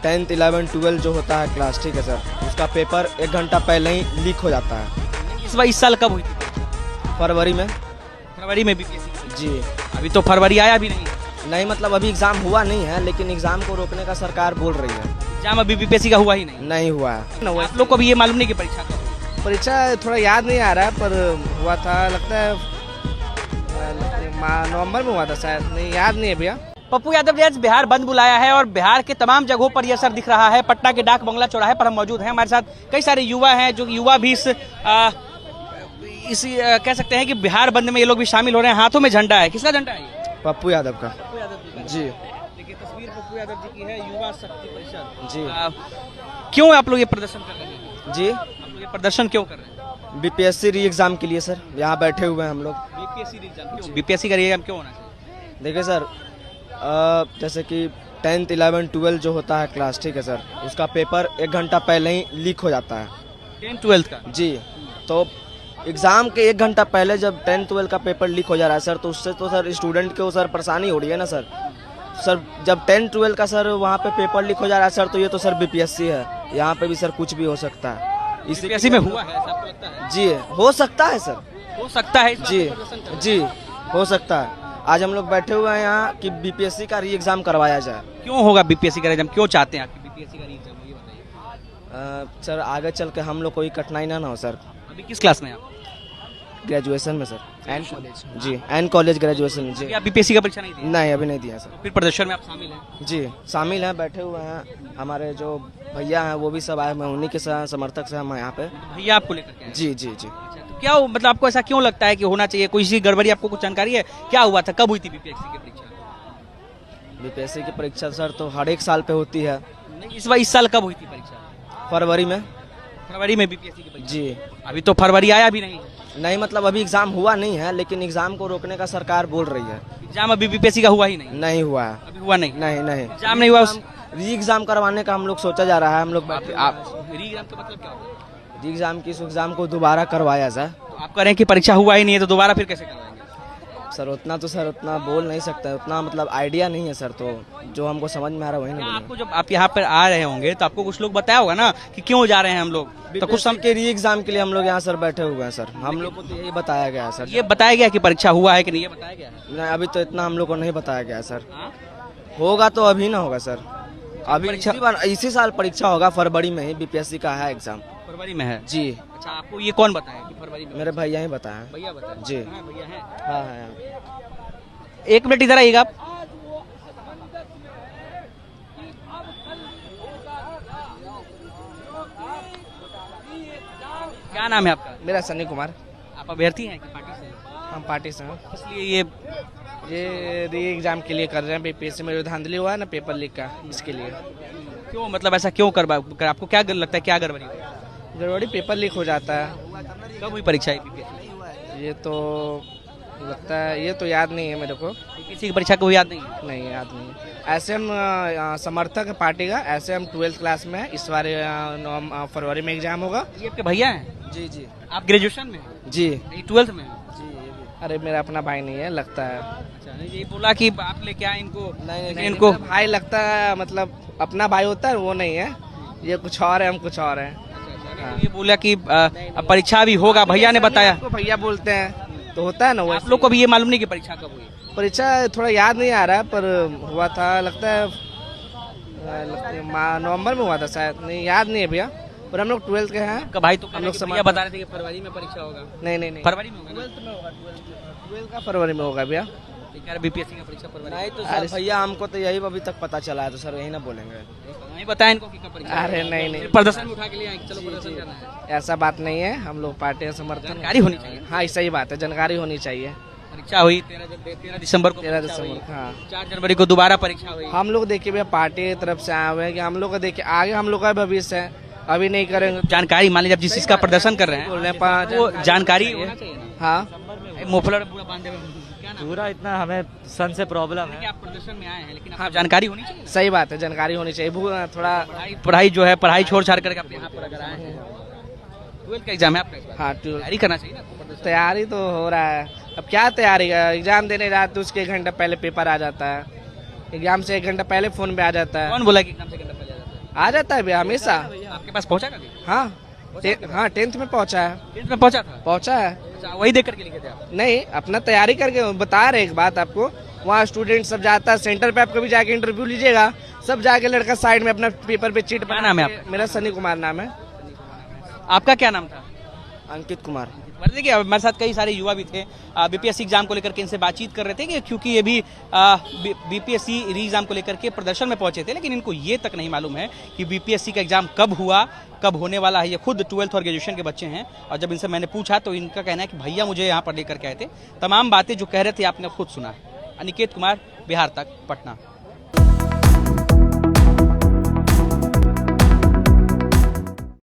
10th 11 12 जो होता है क्लास, ठीक है सर, उसका पेपर 1 घंटा पहले ही लीक हो जाता है। इस साल कब हुई थी? फरवरी में। फरवरी में बीपीएससी। जी अभी तो फरवरी आया भी नहीं। नहीं, मतलब अभी एग्ज़ाम हुआ नहीं है, लेकिन एग्ज़ाम को रोकने का सरकार बोल रही है। एग्जाम अभी बीपीएससी का हुआ ही नहीं। नहीं हुआ है। आप लोग को भी ये मालूम नहीं कि परीक्षा कब होगी? परीक्षा थोड़ा याद नहीं आ रहा है, पर हुआ था लगता है नवंबर में हुआ था शायद, नहीं याद नहीं है भैया। पप्पू यादव ने आज बिहार बंद बुलाया है और बिहार के तमाम जगहों पर यह असर दिख रहा है। पटना के डाक बंगला चौराहे पर हम मौजूद हैं। हमारे साथ कई सारे युवा हैं, जो युवा भी इसी कह सकते हैं कि बिहार बंद में ये लोग भी शामिल हो रहे हैं। हाथों में झंडा है। किसका झंडा है ये? पप्पू यादव का। पप्पू यादव जी का। जी देखिए तस्वीर पप्पू यादव जी की है, युवा शक्ति परिषद। जी क्यों आप लोग ये प्रदर्शन कर रहे हैं? जी आप लोग ये प्रदर्शन क्यों कर रहे हैं? बीपीएससी री एग्ज़ाम के लिए सर, यहाँ बैठे हुए हैं हम लोग। बीपीएससी एग्जाम क्यों? बीपीएससी का एग्जाम क्यों होना चाहिए? देखिए सर, जैसे कि 10th 11 12 जो होता है क्लास, ठीक है सर, उसका पेपर 1 घंटा पहले ही लीक हो जाता है। 10th 12th का? जी, तो एग्ज़ाम के 1 घंटा पहले जब 10th 12 का पेपर लीक हो जा रहा है सर, तो उससे तो सर स्टूडेंट को सर परेशानी हो रही है ना सर। जब 10th 12 का सर वहाँ पे पेपर लीक हो जा रहा है सर, तो ये तो सर बीपीएससी है, यहाँ पे भी सर कुछ भी हो सकता है। बीपीएससी में हुआ है, आपको लगता है? जी, हो सकता है सर, हो सकता है। जी जी, हो सकता है। आज हम लोग बैठे हुए हैं यहाँ कि बीपीएससी का री एग्ज़ाम करवाया जाए। क्यों होगा बीपीएससी का एग्जाम? क्यों चाहते हैं आप कि बीपीएससी का एग्जाम हो, ये बताइए। सर आगे चल के हम लोग कोई कठिनाई ना हो सर। अभी किस क्लास में हैं आप? ग्रेजुएशन में सर, एन कॉलेज। जी, एन कॉलेज ग्रेजुएशन में। जी, अभी आप बीपीएससी का परीक्षा नहीं दी? नहीं अभी नहीं दिया सर। फिर प्रदर्शन में आप शामिल हैं? जी शामिल हैं, बैठे हुए हैं। हमारे जो भैया हैं वो भी सब आए हुए हैं, उन्हीं के समर्थक से हम यहाँ पे। भैया आपको लेकर के आए? जी जी जी। अच्छा, तो क्या मतलब आपको ऐसा क्यों लगता है कि होना चाहिए? कोई सी गड़बड़ी आपको कुछ जानकारी है? क्या हुआ था, कब हुई थी बीपीएससी की परीक्षा? बीपीएससी की परीक्षा सर तो हर एक साल पे होती है। नहीं, इस साल कब हुई थी परीक्षा? फरवरी में। फरवरी में बीपीएससी की परीक्षा? जी अभी तो फरवरी आया भी नहीं। नहीं, मतलब अभी एग्ज़ाम हुआ नहीं है, लेकिन एग्ज़ाम को रोकने का सरकार बोल रही है। एग्जाम अभी बीपीएससी का हुआ ही नहीं? नहीं हुआ है। अभी हुआ नहीं? नहीं नहीं, एग्जाम नहीं हुआ। री एग्ज़ाम करवाने का हम लोग सोचा जा रहा है। हम लोग आप री एग्जाम का मतलब क्या होता है? री एग्ज़ाम की इस एग्ज़ाम को दोबारा करवाया जाए। तो आप कह रहे हैं कि परीक्षा हुआ ही नहीं है, तो दोबारा फिर कैसे करवाएंगे? सर उतना बोल नहीं सकता है, उतना मतलब आइडिया नहीं है सर, तो जो हमको समझ में आ रहा है वही क्या नहीं आपको, जब आप यहाँ पर आ रहे होंगे तो आपको कुछ लोग बताया होगा ना कि क्यों जा रहे हैं हम लोग? तो कुछ के री एग्ज़ाम के लिए हम लोग यहाँ सर बैठे हुए हैं सर। हम लोग को तो यही बताया गया है सर। ये बताया गया कि परीक्षा हुआ है कि नहीं, ये बताया गया है? नहीं, अभी तो इतना हम लोग को नहीं बताया गया है सर। हाँ? होगा तो अभी ना होगा सर। अभी परीक्षा- इसी साल परीक्षा होगा, फरवरी में ही बीपीएससी का है एग्ज़ाम। फरवरी में है? जी, अच्छा, आपको ये कौन बताया कि फरवरी में? मेरे भैया ही बताया। भैया बताया? जी। हाँ, भैया हैं। हाँ हाँ। एक मिनट इधर आइएगा आप। क्या नाम है आपका? मेरा सनी कुमार। आप अभ्यर्थी हैं कि पार्टी से? हम पार्टी से हैं। इसलिए ये री एग्जाम के लिए कर रहे हैं। बीपीएससी में जो धांधली हुआ है ना पेपर लीक का, इसके लिए। क्यों, मतलब ऐसा क्यों आपको क्या लगता है, क्या गड़बड़ी हुई? गड़बड़ी पेपर लीक हो जाता है। कब हुई परीक्षा बीपीएससी? ये तो लगता है, ये तो याद नहीं है मेरे को। किसी की परीक्षा को याद नहीं है? नहीं याद नहीं है। ऐसे हम समर्थक है पार्टी का। ऐसे हम 12th क्लास में हैं। इस बार फरवरी में एग्जाम होगा। ये आपके भैया हैं? जी जी आप ग्रेजुएशन में हैं? जी 12th में हैं? जी, ये भी। अरे मेरा अपना भाई नहीं है, लगता है। अच्छा, नहीं, ये बोला कि आप लेके आए इनको। नहीं, नहीं, इनको मेरा भाई लगता है, मतलब अपना भाई होता है वो नहीं है। ये कुछ और है, हम कुछ और हैं। हाँ। ये बोला कि परीक्षा भी होगा, भैया ने बताया। आपको भैया बोलते हैं तो होता है ना। आप लोग को भी ये मालूम नहीं कि परीक्षा कब हुई? परीक्षा थोड़ा याद नहीं आ रहा है, पर हुआ था लगता है नवंबर में हुआ था शायद, नहीं याद नहीं है भैया। पर हम लोग 12th के हैं। आपका भाई तो हम लोग भैया बता रहे थे कि फरवरी में परीक्षा होगा। नहीं नहीं नहीं, फरवरी में होगा ना? 12th का फरवरी में होगा भैया। बीपीएससी का परीक्षा फरवरी में? नहीं तो सर भैया हमको तो यही अभी तक पता चला है, तो सर यही ना बोलेंगे। नहीं बताया इनको कि कब परीक्षा अरे होगा? नहीं नहीं, फिर प्रदर्शन में उठा के लिए आए कि चलो प्रदर्शन करना है। ऐसा बात नहीं है। हम लोग पार्टी का समर्थन। जानकारी होनी चाहिए। हाँ सही बात है, जानकारी होनी चाहिए। परीक्षा हुई 13 दिसंबर को। 13 परीक्षा हुई। दिसंबर, हाँ। 4 जनवरी को दोबारा परीक्षा हुई। हम लोग देखिए भैया पार्टी की तरफ से आए हुए हैं कि हम लोग को देखिए आगे हम लोग का भविष्य है। अभी नहीं करेंगे। जानकारी मान लीजिए, आप जिस चीज का प्रदर्शन कर रहे बोल हैं रहे हैं वो जानकारी होना चाहिए ना। हाँ मोफलर पूरा बांधे हुए क्या नाम? पूरा इतना हमें सन से प्रॉब्लम कि है। आप प्रदर्शन में आए हैं, लेकिन आपको जानकारी होनी चाहिए। सही बात है, जानकारी होनी चाहिए। थोड़ा पढ़ाई जो है, पढ़ाई छोड़ छाड़ करके आप यहाँ पर अगर आए हैं। 12th का एग्जाम है आपका इस बार। हाँ तैयारी करना चाहिए ना आपको प्रदर्शन। तैयारी तो हो रहा है। अब क्या तैयारी है, एग्जाम देने जाते उसके 1 घंटा पहले पेपर आ जाता है। एग्जाम से 1 घंटा पहले फोन पे आ जाता है। कौन बोला कि एग्जाम से घंटा पहले आ जाता है? आ जाता है भैया हमेशा। आपके पास पहुंचा कभी? हाँ हाँ 10th में पहुंचा है। 10th में पहुंचा था? पहुंचा है। अच्छा, वही देख करके लिखे थे आप? नहीं अपना तैयारी करके बता रहे एक बात आपको, वहाँ स्टूडेंट सब जाता है सेंटर पे, आप कभी जाके इंटरव्यू लीजिएगा, सब जाके लड़का साइड में अपना पेपर पे चीट। क्या नाम है आपका? मेरा सनी कुमार नाम है। आपका क्या नाम था? अंकित कुमार। देखिए हमारे साथ कई सारे युवा भी थे, बीपीएससी एग्जाम को लेकर के इनसे बातचीत कर रहे थे कि क्योंकि ये भी बीपीएससी री एग्जाम को लेकर के प्रदर्शन में पहुंचे थे, लेकिन इनको ये तक नहीं मालूम है कि बीपीएससी का एग्जाम कब हुआ, कब होने वाला है। ये खुद 12th और ग्रेजुएशन के बच्चे हैं, और जब इनसे मैंने पूछा तो इनका कहना है कि भैया मुझे यहाँ पर लेकर के आए थे। तमाम बातें जो कह रहे थे आपने खुद सुना है। अनिकेत कुमार, बिहार तक, पटना।